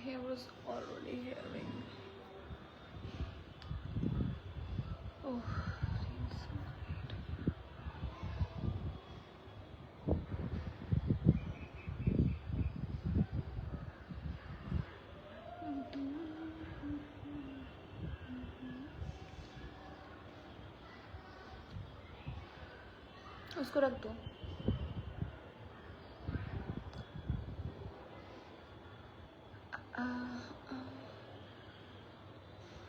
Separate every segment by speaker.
Speaker 1: hair was already hairing. Oh, feels so right. उसको रख दो.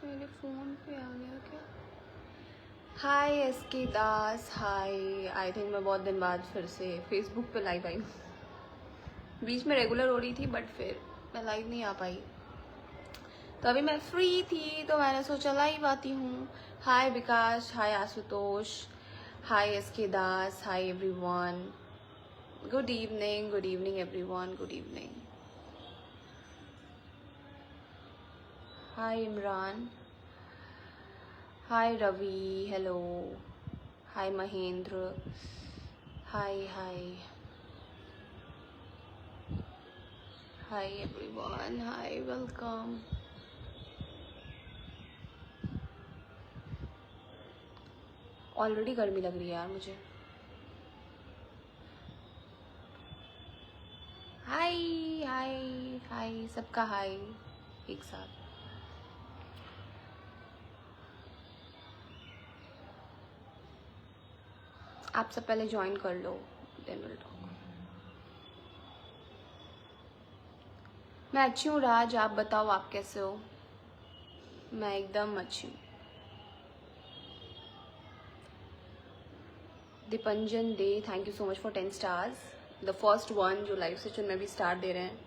Speaker 1: मेरे फोन पे आ गया क्या? हाय S K Das, hi. I think मैं बहुत दिन बाद फिर से फेसबुक पे लाइव आई हूँ. बीच में रेगुलर हो रही थी बट फिर मैं लाइव नहीं आ पाई. तो अभी मैं फ्री थी तो मैंने सोचा लाइव आती हूँ. हाय विकास, हाय Ashutosh, hi S K Das, hi everyone. Good evening everyone, good evening. Hi Imran, hi Ravi, hello. Hi Mahendra, hi hi. Hi everyone, hi, welcome. Already गर्मी लग रही है यार मुझे. हाय हाय हाय, सबका हाय एक साथ. आप सब पहले ज्वाइन कर लो, देन विल टॉक. मैं अच्छी हूँ राज, आप बताओ आप कैसे हो? मैं एकदम अच्छी हूँ. Dipanjan De, thank you so much for 10 stars. The first one जो लाइव सेशन में भी स्टार दे रहे हैं.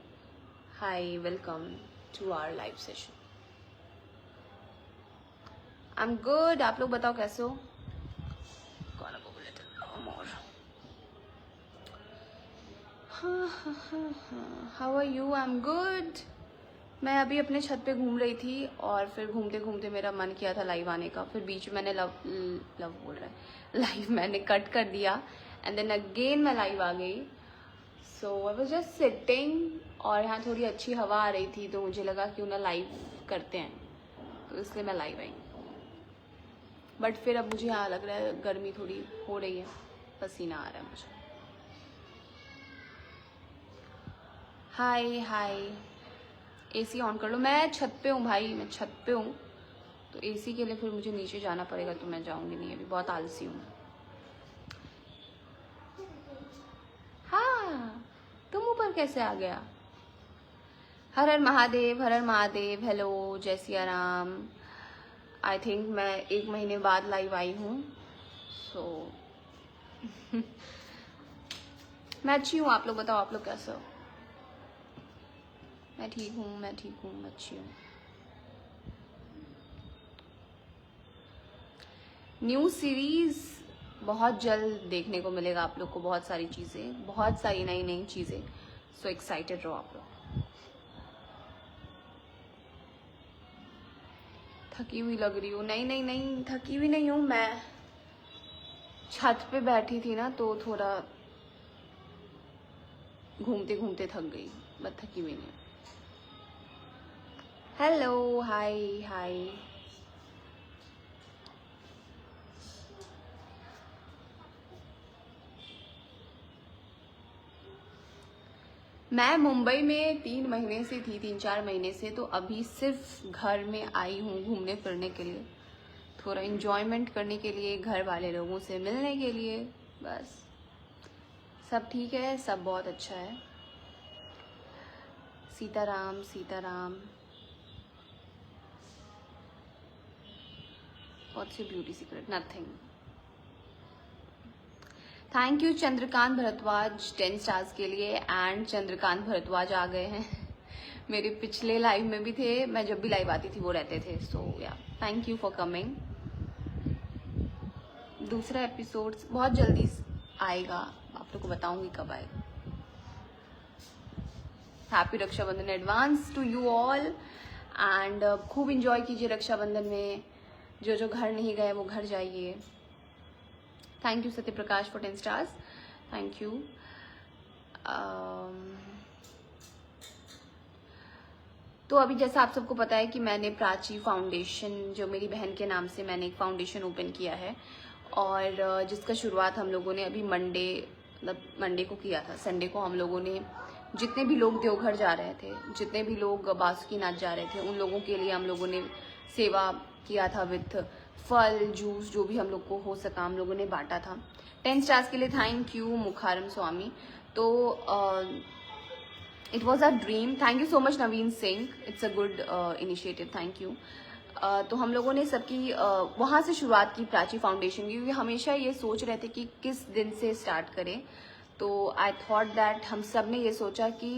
Speaker 1: Hi, welcome to our live session. I am good, आप लोग बताओ कैसे हो? How are you? I am good. मैं अभी अपने छत पे घूम रही थी और फिर घूमते घूमते मेरा मन किया था लाइव आने का. फिर बीच में मैंने लव बोल रहा है, लाइव मैंने कट कर दिया एंड देन अगेन मैं लाइव आ गई. सो आई वाज जस्ट सिटिंग और यहाँ थोड़ी अच्छी हवा आ रही थी तो मुझे लगा क्यों ना लाइव करते हैं, तो इसलिए मैं लाइव आई. बट फिर अब मुझे यहाँ लग रहा है गर्मी थोड़ी हो रही है, पसीना आ रहा है मुझे. हाय हाय. एसी ऑन कर लो. मैं छत पे हूँ भाई, मैं छत पे हूँ तो एसी के लिए फिर मुझे नीचे जाना पड़ेगा तो मैं जाऊंगी नहीं, अभी बहुत आलसी हूँ. हाँ, तुम ऊपर कैसे आ गया? हर हर महादेव, हर हर महादेव. हेलो, जय सिया राम. आई थिंक मैं 1 महीने बाद लाइव आई हूँ. सो मैं अच्छी हूँ, आप लोग बताओ आप लोग कैसे हो? मैं ठीक हूँ, मैं ठीक हूँ, मैं अच्छी हूँ. न्यू सीरीज बहुत जल्द देखने को मिलेगा आप लोग को. बहुत सारी चीज़ें, बहुत सारी नई नई चीज़ें. सो एक्साइटेड रहो आप लोग. थकी हुई लग रही हूँ? नहीं नहीं नहीं, थकी हुई नहीं हूँ. मैं छत पे बैठी थी ना तो थोड़ा घूमते घूमते थक गई, बट थकी हुई नहीं. हेलो, हाय हाय. मैं मुंबई में 3 महीने से थी, 3-4 महीने से. तो अभी सिर्फ घर में आई हूँ घूमने फिरने के लिए, थोड़ा इंजॉयमेंट करने के लिए, घर वाले लोगों से मिलने के लिए. बस सब ठीक है, सब बहुत अच्छा है. Sitaram Sitaram. What's your beauty secret? Nothing. Thank you Chandrakant Bharadwaj 10 stars के लिए. एंड चंद्रकांत भरद्वाज आ गए हैं. मेरे पिछले लाइव में भी थे, मैं जब भी लाइव आती थी वो रहते थे. So yeah, thank you for coming. दूसरा एपिसोड बहुत जल्दी आएगा, आप लोग को बताऊंगी कब आएगा. Happy Rakshabandhan advance to you all. And खूब इंजॉय कीजिए रक्षाबंधन में. जो जो घर नहीं गए वो घर जाइए. Thank you Satya Prakash for 10 stars. Thank you. तो अभी जैसा आप सबको पता है कि मैंने प्राची फाउंडेशन, जो मेरी बहन के नाम से मैंने एक फाउंडेशन ओपन किया है, और जिसका शुरुआत हम लोगों ने अभी मंडे को किया था। संडे को हम लोगों ने जितने भी लोग देवघर जा रहे थे, जितने भी लोग बासुकीनाथ जा रहे थे, उन लोगों के लिए हम लोगों ने सेवा किया था विथ फल जूस, जो भी हम लोग को हो सका हम लोगों ने बांटा था। 10 स्टार्स के लिए थैंक यू मुखारम स्वामी। तो it was a dream. Thank you so much Naveen Singh, it's a good initiative, thank you. तो हम लोगों ने सबकी वहाँ से शुरुआत की प्राची फाउंडेशन की, क्योंकि हमेशा ये सोच रहे थे कि किस दिन से स्टार्ट करें। तो आई थॉट दैट हम सब ने ये सोचा कि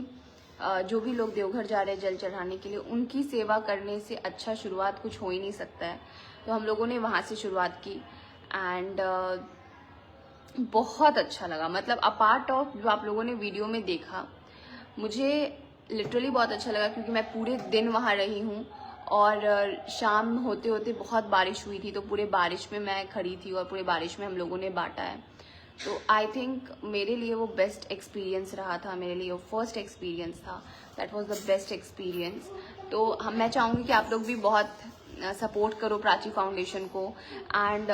Speaker 1: जो भी लोग देवघर जा रहे हैं जल चढ़ाने के लिए, उनकी सेवा करने से अच्छा शुरुआत कुछ हो ही नहीं सकता है। तो हम लोगों ने वहाँ से शुरुआत की एंड बहुत अच्छा लगा। मतलब अपार्ट ऑफ जो आप लोगों ने वीडियो में देखा, मुझे लिटरली बहुत अच्छा लगा, क्योंकि मैं पूरे दिन वहाँ रही हूँ और शाम होते होते बहुत बारिश हुई थी, तो पूरे बारिश में मैं खड़ी थी और पूरे बारिश में हम लोगों ने बांटा है। तो आई थिंक मेरे लिए वो बेस्ट एक्सपीरियंस रहा था, मेरे लिए वो फर्स्ट एक्सपीरियंस था, that was the best experience. तो मैं चाहूँगी कि आप लोग भी बहुत सपोर्ट करो प्राची फाउंडेशन को एंड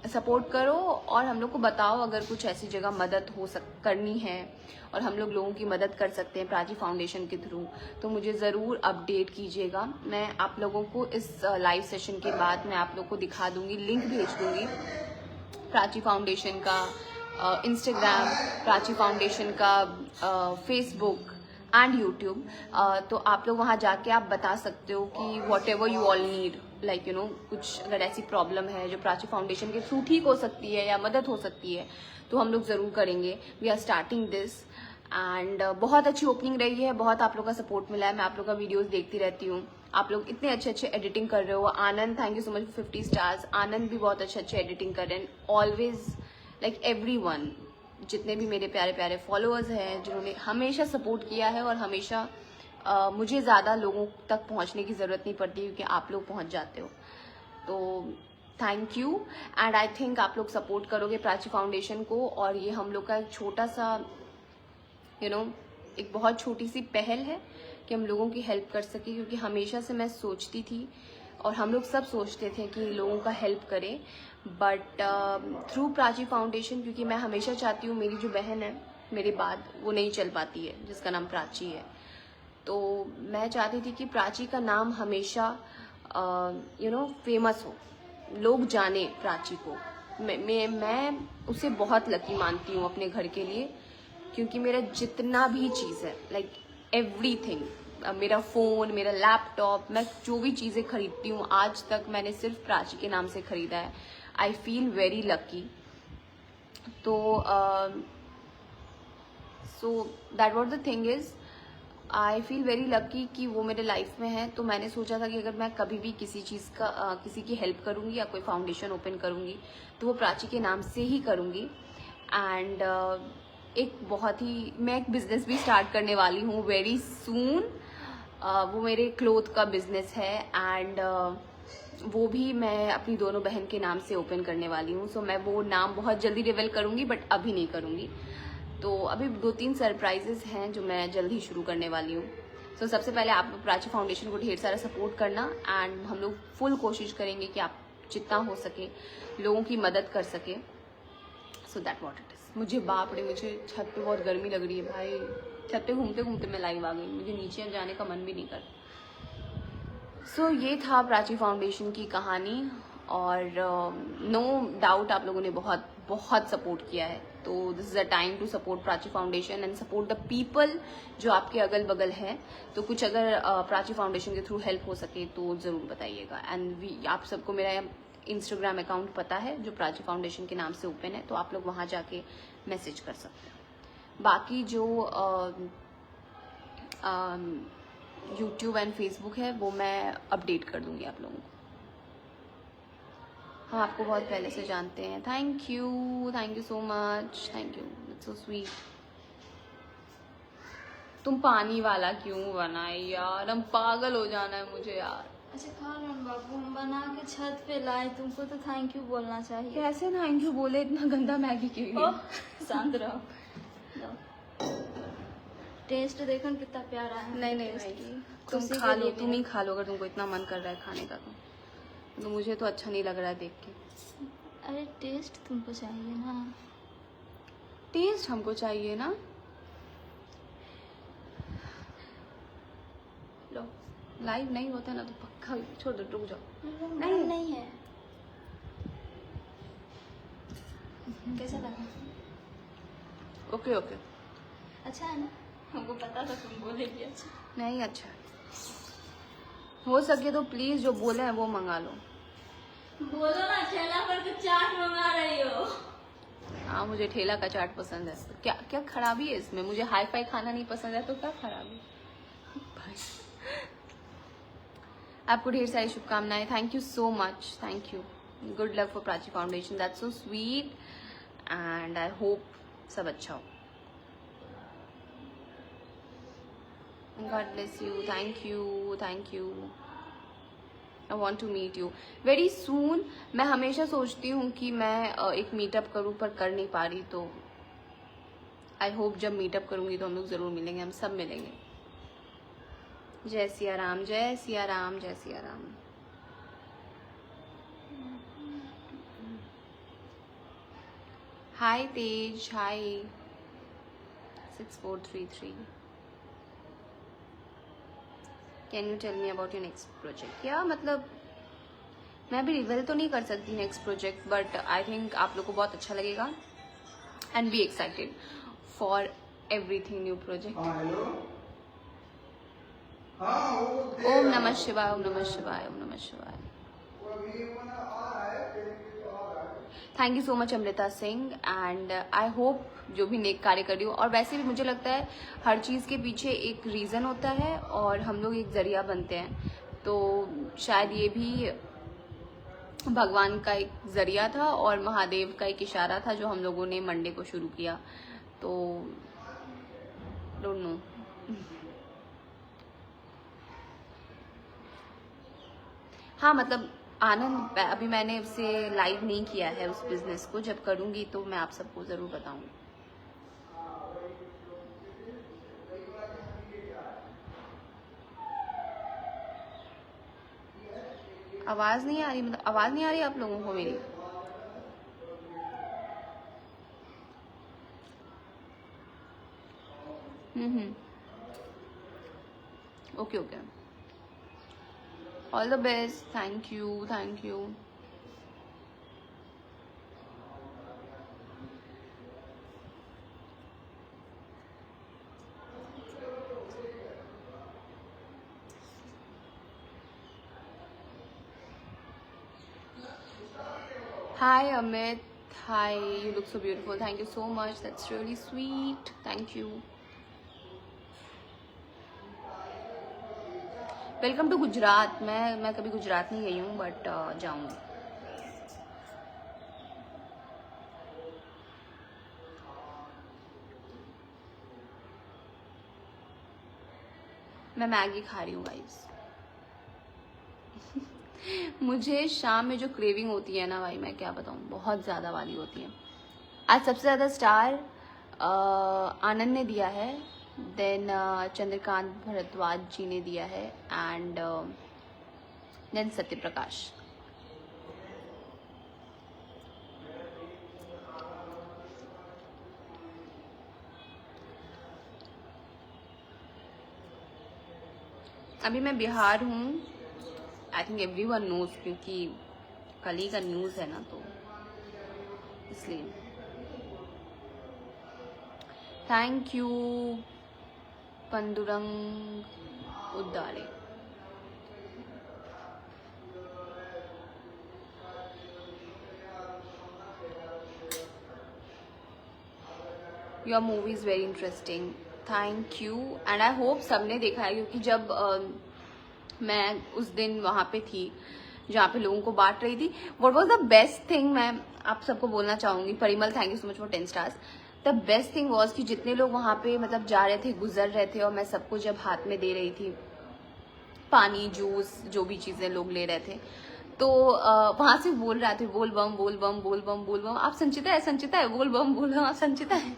Speaker 1: सपोर्ट करो, और हम लोग को बताओ अगर कुछ ऐसी जगह मदद करनी है और हम लोग लोगों की मदद कर सकते हैं प्राची फाउंडेशन के थ्रू, तो मुझे ज़रूर अपडेट कीजिएगा। मैं आप लोगों को इस लाइव सेशन के बाद मैं आप लोग को दिखा दूंगी, लिंक भेज दूंगी प्राची फाउंडेशन का इंस्टाग्राम, प्राची फाउंडेशन का फेसबुक एंड यूट्यूब। तो आप लोग वहाँ जाके आप बता सकते हो कि what ever you all need, like you know, कुछ अगर ऐसी प्रॉब्लम है जो प्राची फाउंडेशन के थ्रू ठीक हो सकती है या मदद हो सकती है, तो हम लोग ज़रूर करेंगे। We are starting this and बहुत अच्छी ओपनिंग रही है, बहुत आप लोग का सपोर्ट मिला है। मैं आप लोग का वीडियोस देखती रहती हूँ, आप लोग इतने अच्छे अच्छे एडिटिंग कर रहे हो। Anand, thank you so much 50 stars. Anand भी बहुत अच्छे एडिटिंग कर रहे हैं। ऑलवेज लाइक एवरीवन, जितने भी मेरे प्यारे प्यारे फॉलोअर्स हैं, जिन्होंने हमेशा सपोर्ट किया है, और हमेशा मुझे ज़्यादा लोगों तक पहुँचने की ज़रूरत नहीं पड़ती, क्योंकि आप लोग पहुँच जाते हो। तो thank you and I think आप लोग सपोर्ट करोगे प्राची फाउंडेशन को, और ये हम लोग का एक छोटा सा एक बहुत छोटी सी पहल है कि हम लोगों की हेल्प कर सके। क्योंकि हमेशा से मैं सोचती थी और हम लोग सब सोचते थे कि लोगों का हेल्प करें, बट थ्रू प्राची फाउंडेशन, क्योंकि मैं हमेशा चाहती हूँ मेरी जो बहन है मेरे बाद, वो नहीं चल पाती है, जिसका नाम प्राची है, तो मैं चाहती थी कि प्राची का नाम हमेशा फेमस हो, लोग जाने प्राची को। मैं उसे बहुत लकी मानती हूँ अपने घर के लिए, क्योंकि मेरा जितना भी चीज़ है, लाइक एवरीथिंग, मेरा फ़ोन, मेरा लैपटॉप, मैं जो भी चीज़ें खरीदती हूँ आज तक मैंने सिर्फ प्राची के नाम से खरीदा है। I feel very lucky. तो so that what the thing is, I feel very lucky कि वो मेरे लाइफ में है। तो मैंने सोचा था कि अगर मैं कभी भी किसी चीज़ का किसी की हेल्प करूँगी या कोई फाउंडेशन ओपन करूँगी, तो वो प्राची के नाम से ही करूँगी। एंड मैं एक बिज़नेस भी स्टार्ट करने वाली हूँ वेरी सून। वो मेरे क्लोथ का बिज़नेस है एंड वो भी मैं अपनी दोनों बहन के नाम से ओपन करने वाली हूँ। सो मैं वो नाम बहुत जल्दी रिवील करूँगी, बट अभी नहीं करूँगी। तो अभी 2-3 सरप्राइजेस हैं जो मैं जल्द ही शुरू करने वाली हूँ। सो सबसे पहले आप प्राची फाउंडेशन को ढेर सारा सपोर्ट करना एंड हम लोग फुल कोशिश करेंगे कि आप जितना हो सके लोगों की मदद कर सके। सो दैट वॉट इट इज़। मुझे बाप रे, मुझे छत पे बहुत गर्मी लग रही है भाई। छत पे घूमते घूमते मैं लाइव आ गई, मुझे नीचे जाने का मन भी नहीं कर। सो ये था प्राची फाउंडेशन की कहानी, और नो डाउट आप लोगों ने बहुत बहुत सपोर्ट किया है। तो this is a time to support Prachi Foundation and support the people जो आपके अगल बगल है। तो कुछ अगर प्राची फाउंडेशन के थ्रू हेल्प हो सके तो ज़रूर बताइएगा। एंड आप सबको मेरा इंस्टाग्राम अकाउंट पता है जो प्राची फाउंडेशन के नाम से ओपन है, तो आप लोग वहाँ जाके मैसेज कर सकते हैं। बाकी जो यूट्यूब एंड फेसबुक है वो मैं अपडेट कर दूंगी आप लोगों को। हम आपको बहुत पहले से जानते हैं। Thank you so much, thank you, it's so sweet. तुम पानी वाला क्यों बनाए यार, हम पागल हो जाना है मुझे यार।
Speaker 2: अच्छा खान बाबू, हम बना के छत पे लाए, तुमको तो थैंक यू बोलना चाहिए।
Speaker 1: कैसे थैंक यू बोले, इतना गंदा मैगी क्यों?
Speaker 2: शांत रहो। टेस्ट देखो कितना प्यारा है।
Speaker 1: नहीं तुम
Speaker 2: खुशी
Speaker 1: खा
Speaker 2: के
Speaker 1: लो,
Speaker 2: लिए
Speaker 1: तुम ही खा लो अगर तुमको इतना मन कर रहा है खाने का तो मुझे तो अच्छा नहीं लग रहा है देख के।
Speaker 2: अरे टेस्ट तुमको चाहिए ना।
Speaker 1: टेस्ट हमको चाहिए ना। लो, लाइव नहीं होता ना तो पक्का छोड़ दो, रुक जाओ।
Speaker 2: नहीं नहीं है। कैसा लगा?
Speaker 1: Okay okay.
Speaker 2: अच्छा है ना? हमको पता था तुम बोलेगी अच्छा।
Speaker 1: नहीं अच्छा है। हो सके तो प्लीज जो बोले हैं वो मंगा लो।
Speaker 2: बोलो ना, ठेला पर तो चाट मंगा रही हो।
Speaker 1: हाँ मुझे ठेला का चाट पसंद है। क्या क्या खराबी है इसमें? मुझे हाई फाई खाना नहीं पसंद है तो क्या खराबी? भाई आपको ढेर सारी शुभकामनाएं। Thank you so much, thank you. Good luck for Prachi foundation, that's so sweet and I hope सब अच्छा हो। God bless you. Thank you. Thank you. I want to meet you very soon. मैं हमेशा सोचती हूँ कि मैं एक मीटअप करूँ पर कर नहीं पा रही, तो आई होप जब मीटअप करूँगी तो हम लोग ज़रूर मिलेंगे, हम सब मिलेंगे। जय सिया राम, जय सिया राम, जय Siya Ram. Hi Tej, hi 6433। Can you tell me about your next project? क्या मतलब मैं भी रिवील तो नहीं कर सकती next project, but I think आप लोग को बहुत अच्छा लगेगा and be excited for everything new project. Om नमः शिवाय, ओम नमः शिवाय, ओम नमः शिवाय। Thank you so much Amrita Singh and I hope जो भी नेक कार्य कर रही हो। और वैसे भी मुझे लगता है हर चीज़ के पीछे एक रीज़न होता है और हम लोग एक ज़रिया बनते हैं, तो शायद ये भी भगवान का एक ज़रिया था और महादेव का एक इशारा था जो हम लोगों ने मंडे को शुरू किया। तो डोंट नो। हाँ मतलब आनंद, अभी मैंने उसे लाइव नहीं किया है उस बिजनेस को, जब करूँगी तो मैं आप सबको ज़रूर बताऊँगी। आवाज़ नहीं आ रही, मतलब आवाज़ नहीं आ रही आप लोगों को मेरी? Okay okay. All the best, thank you, thank you. Hi Amit, hi, you look so beautiful. Thank you so much. That's really sweet. Thank you. Welcome to Gujarat. मैं कभी गुजरात नहीं गई हूँ बट जाऊँगी। मैं मैगी खा रही हूँ गाइस। मुझे शाम में जो क्रेविंग होती है ना भाई, मैं क्या बताऊँ, बहुत ज़्यादा वाली होती है। आज सबसे ज़्यादा स्टार आनंद ने दिया है, देन चंद्रकांत भरद्वाज जी ने दिया है एंड देन सत्य प्रकाश। अभी मैं बिहार हूँ, आई थिंक एवरीवन नोज, क्योंकि कल ही का न्यूज़ है ना, तो इसलिए। Thank you Pandurang Uddare. Your movie is very interesting, thank you and I hope सबने देखा है, क्योंकि जब मैं उस दिन वहाँ पे थी जहाँ पे लोगों को बांट रही थी, what was the best thing, मैं आप सबको बोलना चाहूँगी। Parimal thank you so much for 10 stars. The best thing was कि जितने लोग वहाँ पे मतलब जा रहे थे, गुजर रहे थे, और मैं सबको जब हाथ में दे रही थी पानी, जूस, जो भी चीज़ें लोग ले रहे थे, तो वहाँ से बोल रहे थे बोल बम बोल बम बोल बम बोल बम, आप संचिता है, संचिता है, बोल बम बोल बम, आप संचिता है।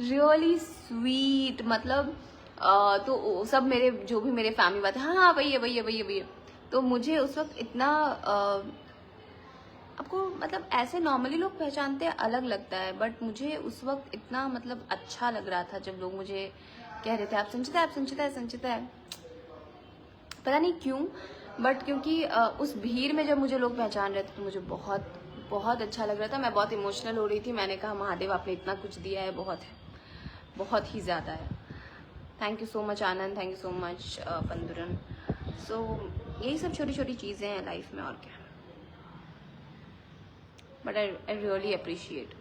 Speaker 1: रियली स्वीट, मतलब तो सब मेरे जो भी मेरे फैमिली बात, हाँ वही है वही है वही है वही है। तो मुझे उस वक्त इतना आपको मतलब ऐसे नॉर्मली लोग पहचानते हैं अलग लगता है, बट मुझे उस वक्त इतना मतलब अच्छा लग रहा था जब लोग मुझे कह रहे थे आप संचिता है, आप संचिता है, संचिता है। पता नहीं क्यों, बट क्योंकि उस भीड़ में जब मुझे लोग पहचान रहे थे तो मुझे बहुत बहुत अच्छा लग रहा था। मैं बहुत इमोशनल हो रही थी। मैंने कहा महादेव आपने इतना कुछ दिया है, बहुत ही ज़्यादा है। Thank you so much Anand, thank you so much Pandurang. So यही सब छोटी छोटी चीज़ें हैं लाइफ में, और क्या। But I really appreciate.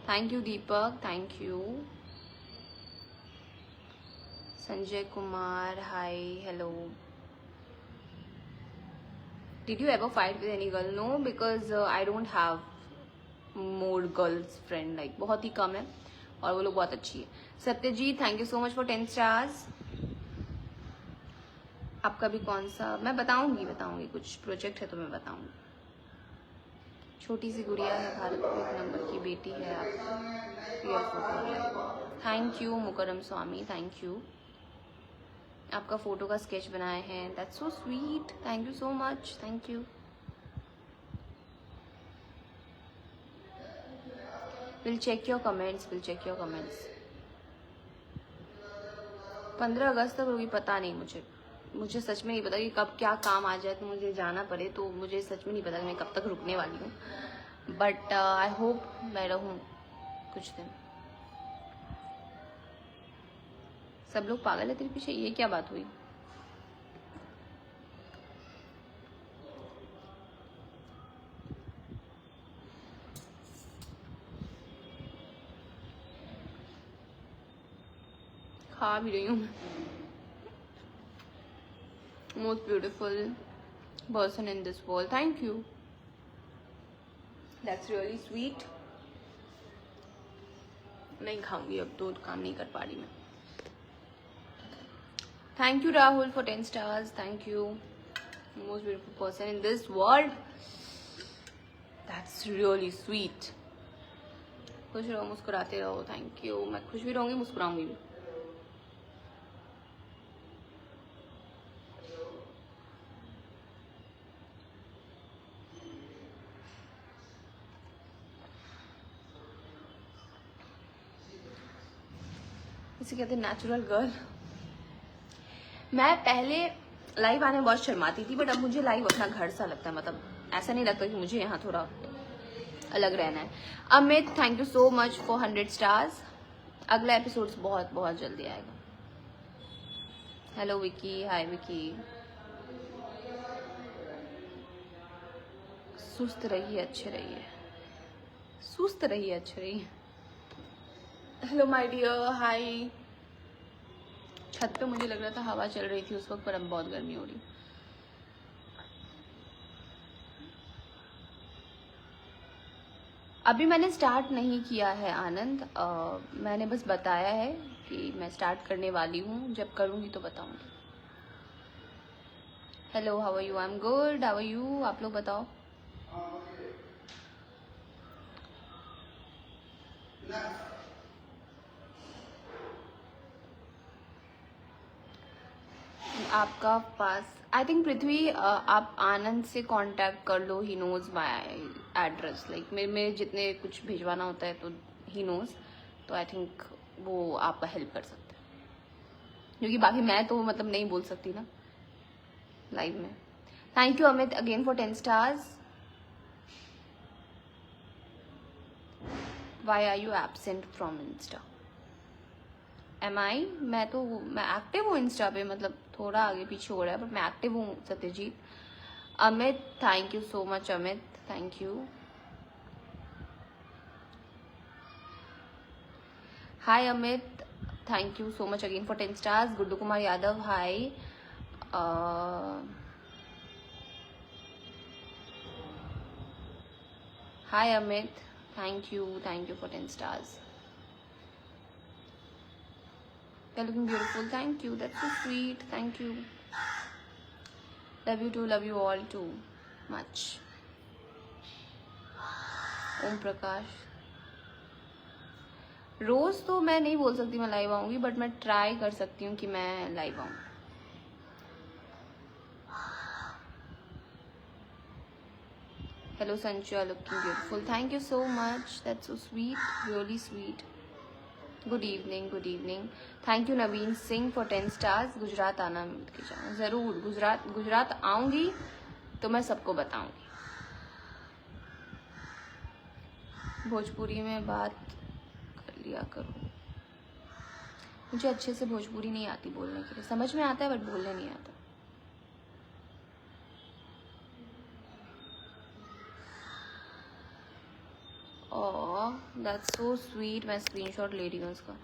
Speaker 1: Thank you Deepak, thank you. Sanjay Kumar, hi, hello. Did you ever fight with any girl? No, because I don't have more girls friend, like बहुत ही कम है, और वो लोग बहुत अच्छी है। Satyajit, thank you so much for 10 stars. आपका भी कौन सा, मैं बताऊंगी कुछ प्रोजेक्ट है तो मैं बताऊंगी। छोटी सी गुड़िया है, भारत को एक नंबर की बेटी है आपकी। Thank you Mukaram Swami, thank you. आपका फोटो का स्केच बनाए हैं, that's so sweet, thank you so much, thank you. Will check your comments, will check your comments. 15 अगस्त तक रुकी, पता नहीं मुझे सच में नहीं पता कि कब क्या काम आ जाए तो मुझे जाना पड़े, तो मुझे सच में नहीं पता कि मैं कब तक रुकने वाली हूँ। बट आई होप मैं रहूँ कुछ दिन। सब लोग पागल है तेरे पीछे, ये क्या बात हुई? खा भी रही हूँ मैं। Most beautiful person in this world, thank you, that's really sweet. नहीं खाऊंगी अब, तो काम नहीं कर पा रही मैं। Thank you Rahul for 10 stars, thank you. Most beautiful person in this world, that's really sweet. खुश रहो, मुस्कुराते रहो, थैंक यू। मैं खुश भी रहूंगी, मुस्कुराऊंगी भी। इसे कहते हैं नेचुरल गर्ल। मैं पहले लाइव आने में बहुत शर्माती थी, बट अब मुझे लाइव अपना घर सा लगता है। मतलब ऐसा नहीं लगता कि मुझे यहाँ थोड़ा अलग रहना है। Amit, thank you so much for 100 stars. अगला एपिसोड बहुत बहुत जल्दी आएगा। हेलो विकी, हाय विकी। सुस्त रहिए, अच्छे रहिए, सुस्त रहिए, अच्छे रहिए। हेलो माय डियर, हाय। छत पे मुझे लग रहा था हवा चल रही थी उस वक्त, पर अब बहुत गर्मी हो रही। अभी मैंने स्टार्ट नहीं किया है आनंद, मैंने बस बताया है कि मैं स्टार्ट करने वाली हूँ, जब करूँगी तो बताऊँगी। Hello, how are you? I am good, how are you? आप लोग बताओ। आपका पास आई थिंक पृथ्वी, आप आनंद से कांटेक्ट कर लो, he knows my address. Like मेरे जितने कुछ भिजवाना होता है तो ही नोज, तो आई थिंक वो आपका हेल्प कर सकते हैं, क्योंकि बाकी मैं तो मतलब नहीं बोल सकती ना लाइव में। Thank you Amit again for 10 stars. Why are you absent from Insta? Am I? मैं एक्टिव हूँ इंस्टा पे, मतलब थोड़ा आगे पीछे हो रहा है, बट मैं एक्टिव हूँ Satyajit. Amit, thank you so much Amit, thank you. Hi Amit, thank you so much again for 10 stars. Guddu Kumar Yadav, hi. Hi Amit, thank you for 10 stars. You're looking beautiful, thank you, that's so sweet, thank you. Love you too, love you all too much. Om Prakash, रोज तो मैं नहीं बोल सकती मैं live आऊंगी, but मैं try कर सकती हूँ कि मैं लाइव आऊँ। Hello Sanchu, are looking beautiful, thank you so much, that's so sweet, really sweet. Good evening, good evening. Thank you Naveen Singh for 10 stars. Gujarat आना मिल के जाना ज़रूर। गुजरात आऊँगी तो मैं सबको बताऊँगी। भोजपुरी में बात कर लिया करो। मुझे अच्छे से भोजपुरी नहीं आती बोलने के लिए, समझ में आता है बट बोलने नहीं आता। Oh that's so sweet. मैं स्क्रीनशॉट ले रही हूँ उसका।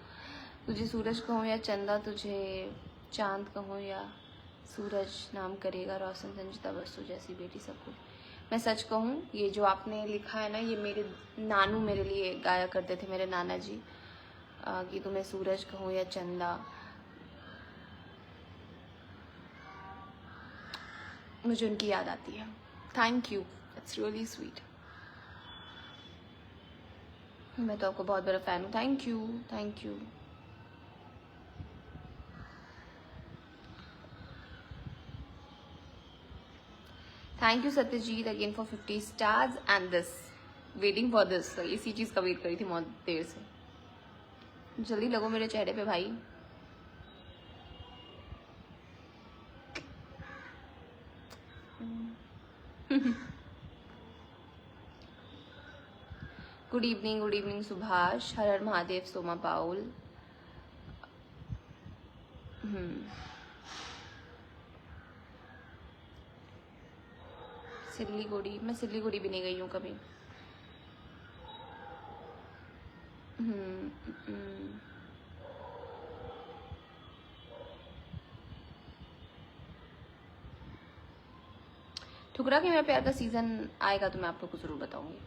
Speaker 1: तुझे सूरज कहूँ या चंदा, तुझे चांद कहूँ या सूरज, नाम करेगा रोशन संजिता बसु जैसी बेटी सब कुछ। मैं सच कहूँ, ये जो आपने लिखा है ना, ये मेरे नानू मेरे लिए गाया करते थे, मेरे नाना जी, कि तुम्हें सूरज कहूँ या चंदा। मुझे उनकी याद आती है। Thank you, it's really sweet. मैं तो आपको बहुत बड़ा फ़ैन हूँ। Thank you, thank you. Thank you Satyajit again for 50 stars and this, waiting for this. इसी चीज़ का वेट करी थी बहुत देर से। जल्दी लगो मेरे चेहरे पे भाई। Good evening Subhash. हर हर महादेव सोमा पाउल। सिल्लीगुड़ी, मैं सिल्लीगुड़ी भी नहीं गई हूँ कभी। ठुकरा के मेरा प्यार का सीजन आएगा तो मैं आप लोग को जरूर बताऊंगी।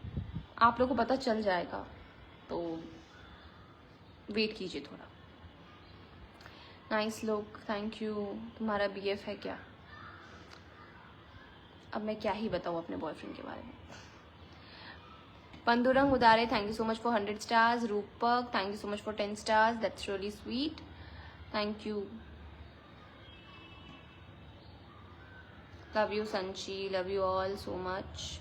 Speaker 1: आप लोग को पता चल जाएगा तो वेट कीजिए थोड़ा। Nice look, thank you. तुम्हारा बीएफ है क्या? अब मैं क्या ही बताऊँ अपने बॉयफ्रेंड के बारे में। Pandurang Udare, thank you so much for 100 stars. Rupak, thank you so much for 10 stars, that's really sweet, thank you. Love you Sanchi, love you all so much.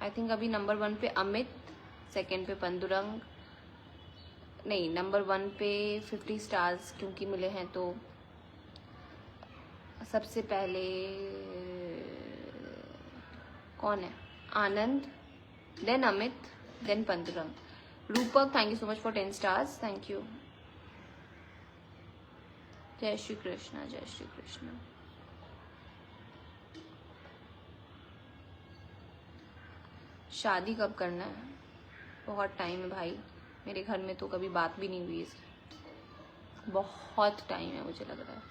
Speaker 1: I think अभी नंबर 1 पे अमित, सेकंड पे पंदुरंग, नहीं नंबर 1 पे 50 स्टार्स क्योंकि मिले हैं, तो सबसे पहले कौन है? आनंद, देन अमित, देन पंदुरंग। रूपक, thank you so much for 10 stars, thank you. जय श्री कृष्णा, जय श्री कृष्णा। शादी कब करना है? बहुत टाइम है भाई, मेरे घर में तो कभी बात भी नहीं हुई इसकी, बहुत टाइम है मुझे लग रहा है।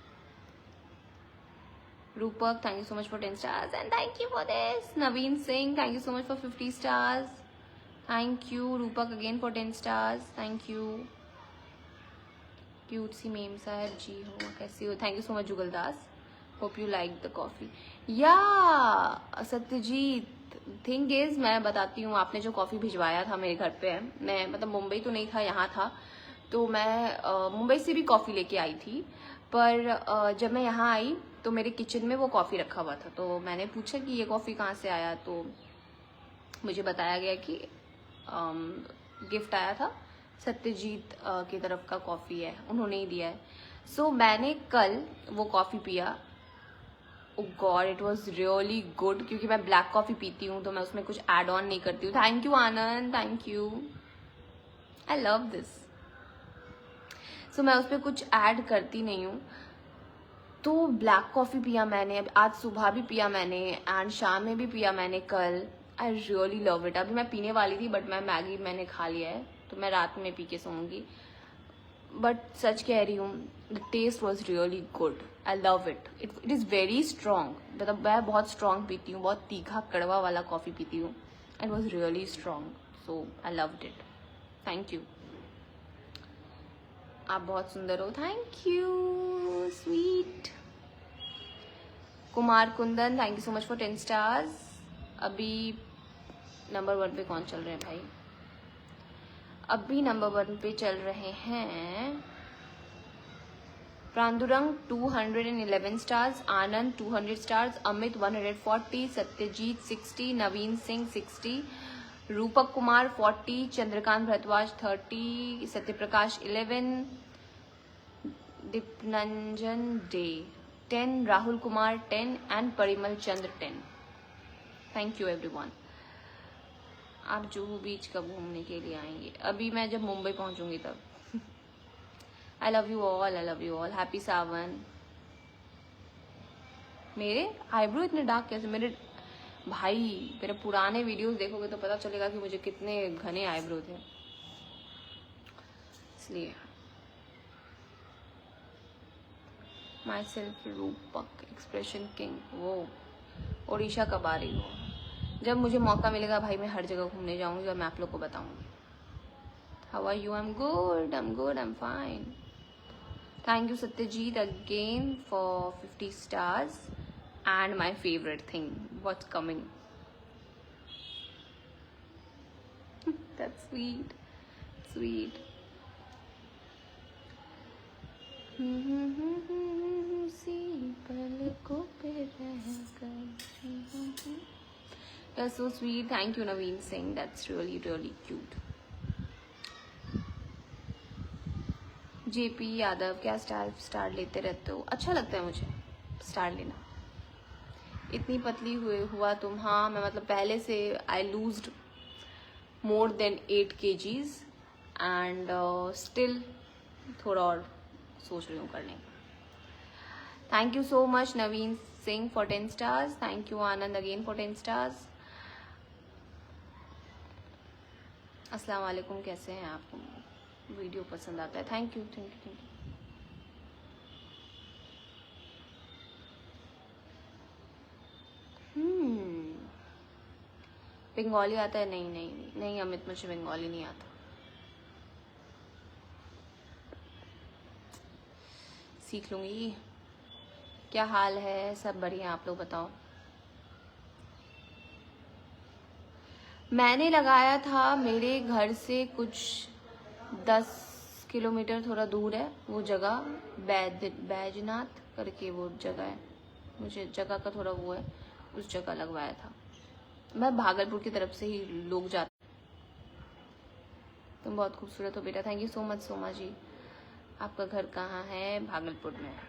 Speaker 1: Rupak, thank you so much for 10 stars and thank you for this. Naveen Singh, thank you so much for 50 stars, thank you. Rupak again for 10 stars, thank you. Cute सी मेम साहब जी हो, कैसी हो? Thank you so much Jugal Das, hope you like the coffee. या Satyajit, thing is, मैं बताती हूँ, आपने जो कॉफ़ी भिजवाया था मेरे घर पे, मैं मतलब मुंबई तो नहीं था, यहाँ था, तो मैं मुंबई से भी कॉफ़ी लेके आई थी, पर जब मैं यहाँ आई तो मेरे किचन में वो कॉफ़ी रखा हुआ था, तो मैंने पूछा कि ये कॉफ़ी कहाँ से आया, तो मुझे बताया गया कि गिफ्ट आया था, सत्यजीत की तरफ का कॉफ़ी है, उन्होंने ही दिया है। सो मैंने कल वो कॉफ़ी पिया, oh god it was really good, क्योंकि मैं ब्लैक कॉफ़ी पीती हूँ तो मैं उसमें कुछ ऐड ऑन नहीं करती हूँ। Thank you Anand, thank you, I love this. So मैं उस पर कुछ ऐड करती नहीं हूँ, तो ब्लैक कॉफ़ी पिया मैंने, आज सुबह भी पिया मैंने एंड शाम में भी पिया मैंने कल। I really love it. अभी मैं पीने वाली थी बट मैं मैगी मैंने खा लिया है, तो मैं रात में पी के सोऊंगी, बट सच कह रही हूँ, the taste was really good, I love it. It is very strong, मतलब मैं बहुत स्ट्रॉन्ग पीती हूँ, बहुत तीखा कड़वा वाला कॉफ़ी पीती हूँ, it was really strong, so I loved it, thank you. आप बहुत सुंदर हो, thank you sweet. Kumar Kundan, thank you so much for 10 stars. अभी नंबर 1 पे कौन चल रहे हैं भाई? अभी नंबर 1 पे चल रहे हैं Pandurang 211 stars, Anand 200 stars, Amit 140, Satyajit 60, Naveen Singh 60, Rupak Kumar 40, Chandrakant Bhardwaj 30, Satyaprakash 11, Dipanjan De 10, Rahul Kumar 10 and Parimal Chandra 10। Thank you everyone. आप जुहू बीच कब घूमने के लिए आएंगे? अभी मैं जब मुंबई पहुंचूंगी तब। I love you all, I love you all. Happy सावन। मेरे आईब्रो इतने डार्क कैसे? मेरे भाई मेरे पुराने वीडियोस देखोगे तो पता चलेगा कि मुझे कितने घने आईब्रो थे, इसलिए। माई सेल्फ रूपक एक्सप्रेशन किंग, वो ओडिशा कब आ रही हो? जब मुझे मौका मिलेगा भाई मैं हर जगह घूमने जाऊंगी और मैं आप लोग को बताऊंगी। How are you? I am good, I am good, I am fine. Thank you Satyajit again for 50 stars and my favorite thing, what's coming. That's sweet, sweet. सी पलकों पे रहकर। That's so sweet. Thank you Naveen Singh. That's really really cute. JP Yadav, क्या star लेते रहते हो? अच्छा लगता है मुझे स्टार लेना। इतनी पतली हुआ तुम? हाँ मैं मतलब पहले से I lost more than 8 kgs and still थोड़ा और सोच रही हूँ करने का। Thank you so much Naveen Singh for 10 stars। Thank you Anand again for 10 stars। अस्सलाम वालेकुम, कैसे हैं आप? वीडियो पसंद आता है? Thank you thank you thank you. Bengali आता है? नहीं नहीं नहीं अमित, मुझे बंगाली नहीं आता। सीख लूंगी। क्या हाल है? सब बढ़िया, आप लोग बताओ। मैंने लगाया था मेरे घर से कुछ 10 किलोमीटर थोड़ा दूर है वो जगह, बैजनाथ करके वो जगह है, मुझे जगह का थोड़ा वो है, उस जगह लगवाया था। मैं भागलपुर की तरफ से ही लोग जाते। तुम बहुत खूबसूरत हो बेटा। Thank you so much Soma ji. आपका घर कहाँ है? भागलपुर में।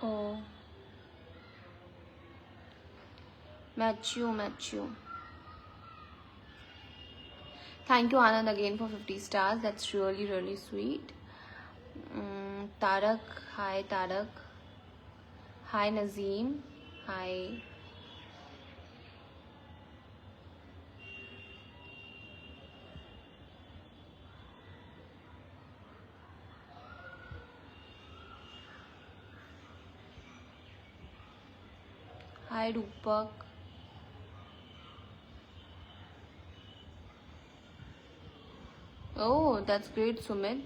Speaker 1: ओ मैं अच्छी हूँ, मैं अच्छी हूँ। Thank you Anand again for 50 stars। That's really really sweet. Tarak, hi Tarak. Hi Najeem, hi. Hi Rupak. Oh that's great Sumit.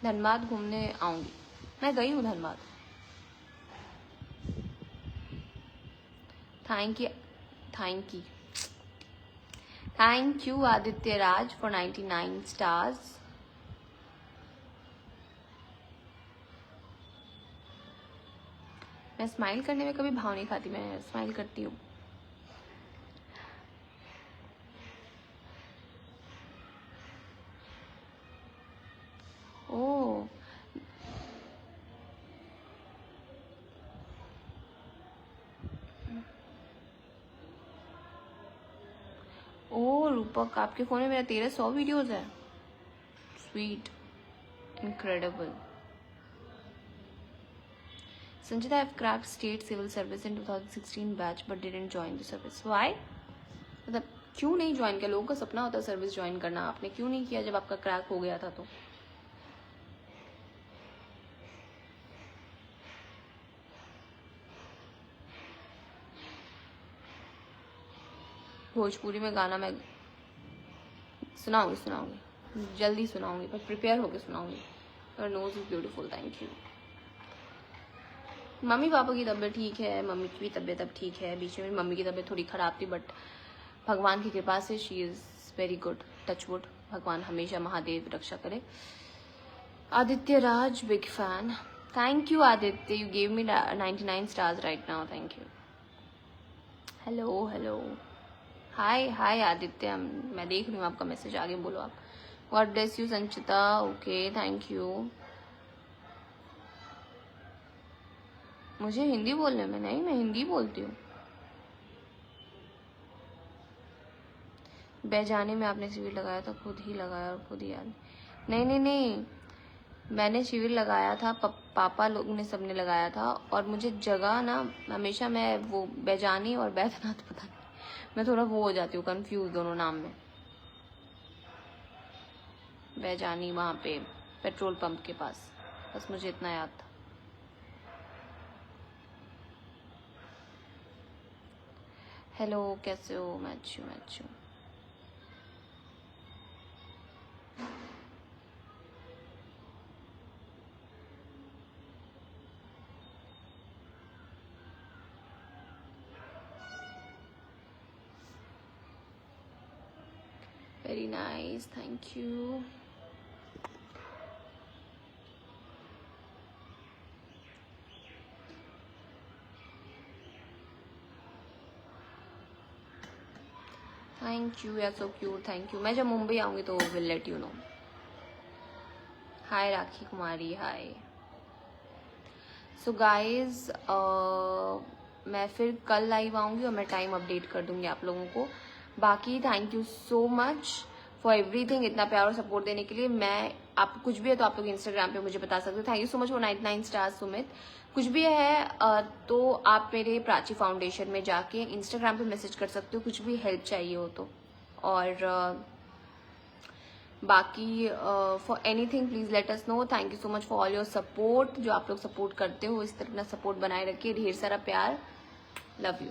Speaker 1: Dhanbad घूमने आऊंगी। मैं गई हूँ Dhanbad. Thank you thank you thank you Aditya Raj for 99 stars। मैं स्माइल करने में कभी भाव नहीं खाती, मैं स्माइल करती हूँ। ओह ओ रूपक, आपके फोन में मेरा 1300 वीडियोस है। Sweet, incredible. Sanjita, I've cracked state civil service in 2016 batch but didn't join the service. Why? मतलब क्यों नहीं ज्वाइन किया? लोगों का सपना होता है सर्विस ज्वाइन करना, आपने क्यों नहीं किया जब आपका क्रैक हो गया था? तो भोजपुरी में गाना मैं सुनाऊंगी जल्दी सुनाऊंगी, पर प्रिपेयर होके सुनाऊंगी। Your nose is beautiful. Thank you. Mummy papa की तबीयत ठीक है, मम्मी की भी तबीयत अब ठीक है। बीच में मम्मी की तबीयत थोड़ी ख़राब थी, बट भगवान की कृपा से she is very good. Touch wood, भगवान हमेशा महादेव रक्षा करे। Aditya Raj, big fan. Thank you Aditya, you gave me 99 stars right now, thank you. Hello hello, hi hi Aditya, मैं देख रही हूँ आपका मैसेज, आगे बोलो आप। God bless you Sanchita, okay thank you. मुझे हिंदी बोलने में नहीं, मैं हिंदी बोलती हूँ। बेजाने में आपने शिविर लगाया था, खुद ही लगाया और खुद ही याद। नहीं नहीं नहीं, मैंने शिविर लगाया था, पापा लोग ने सबने लगाया था, और मुझे जगह ना हमेशा, मैं वो बेजानी और बैद्यनाथ पता नहीं, मैं थोड़ा वो हो जाती हूँ कंफ्यूज दोनों नाम में। बेजानी वहाँ पे पेट्रोल पंप के पास, बस मुझे इतना याद था। हेलो कैसे हो? मैं अच्छी हूँ, मैं अच्छी हूँ। Very nice, thank you. Thank you, यार सो क्यूट, थैंक यू। मैं जब मुंबई आऊंगी तो will let you know. Hi rakhi Kumari, hi. So guys, मैं फिर कल लाइव आऊंगी और मैं टाइम अपडेट कर दूंगी आप लोगों को। बाकी thank you so much for everything, इतना प्यार और सपोर्ट देने के लिए। मैं आप कुछ भी है तो आप लोग इंस्टाग्राम पे मुझे बता सकते हो। Thank you so much for 99 stars Sumit. कुछ भी है तो आप मेरे प्राची फाउंडेशन में जाके इंस्टाग्राम पे मैसेज कर सकते हो, कुछ भी हेल्प चाहिए हो तो। और बाकी for anything please let us know. Thank you so much for all your support, जो आप लोग सपोर्ट करते हो इस तरह अपना सपोर्ट बनाए रखिए। ढेर सारा प्यार, लव यू।